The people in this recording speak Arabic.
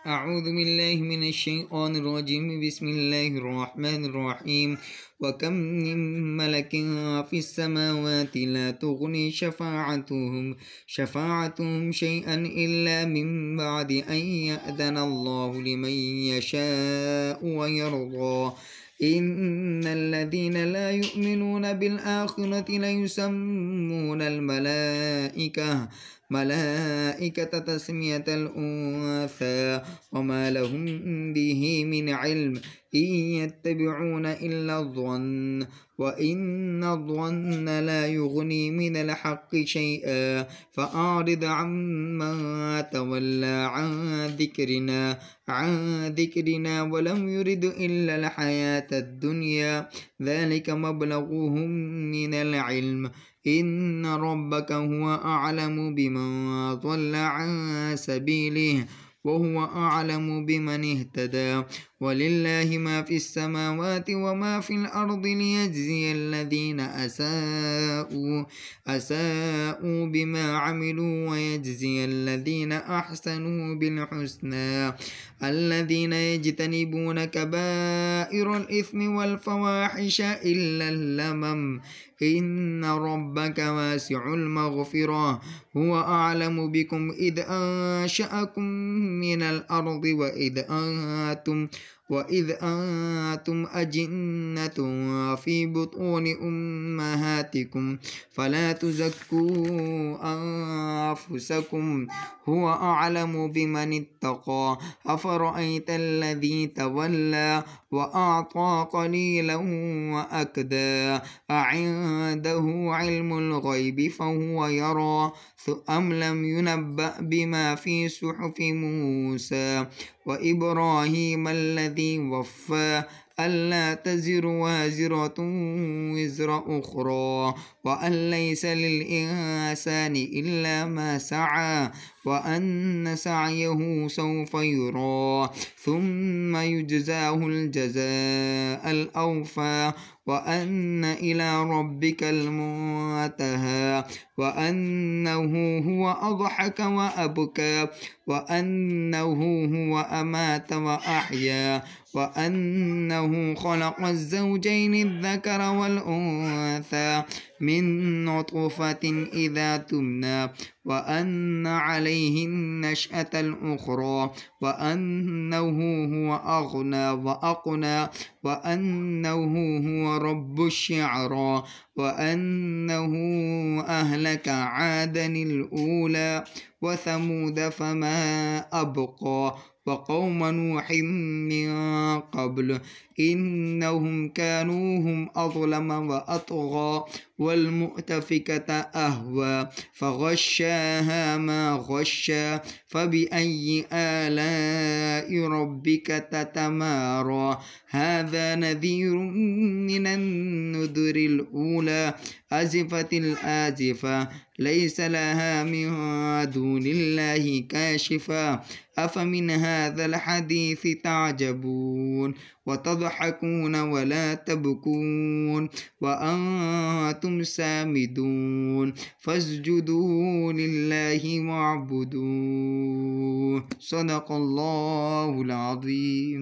أعوذ بالله من الشيطان الرجيم. بسم الله الرحمن الرحيم. وكم من ملك في السماوات لا تغني شفاعتهم شيئا إلا من بعد أن يأذن الله لمن يشاء ويرضى. إن الذين لا يؤمنون بالآخرة ليسمون ملائكة تسمية الأنثى وما لهم به من علم إن يتبعون إلا الظن وإن الظن لا يغني من الحق شيئا. فأعرض عمن تولى عن ذكرنا ولم يرد إلا الحياة الدنيا ذلك مبلغهم من العلم إن ربك هو أعلم بمن ضل عن سبيله وهو أعلم بمن اهتدى. ولله ما في السماوات وما في الأرض ليجزي الذين أساءوا بما عملوا ويجزي الذين أحسنوا بالحسنى. الذين يجتنبون كبائر الإثم والفواحش إلا اللمم إن ربك واسع المغفرة هو أعلم بكم إذ أنشأكم من الأرض وإذ أنتم أجنة في بطون أمهاتكم فلا تزكوا أنفسكم هو أعلم بمن اتقى. أفرأيت الذي تولى وأعطى قليلا وأكدى أعنده علم الغيب فهو يرى أم لم ينبأ بما في صحف موسى وإبراهيم الذي وفى ألا تزر وازرة وزر أخرى وأن ليس للإنسان إلا ما سعى وأن سعيه سوف يرى ثم يجزاه الجزاء الأوفى وأن إلى ربك المنتهى وأنه هو أضحك وأبكى وأنه هو أمات وأحيا وأنه خلق الزوجين الذكر والأنثى من نطفة إذا تمنى وأن عليه النشأة الأخرى وأنه هو أغنى وأقنى وأنه هو رب الشعرى وأنه أهلك عادا الأولى وثمود فما أبقى وقوم نوح من قبل إنهم كانوا هم أظلم وأطغى والمؤتفكة أهوى فغشاها ما غشى فبأي آلاء ربك تتمارى. هذا نذير من النذر الأولى أزفت الآزفة ليس لها من دون الله كاشفة أفمن هذا الحديث تعجبون وتضحكون ولا تبكون وأنتم سامدون فاسجدوا لله واعبدوه. صدق الله العظيم.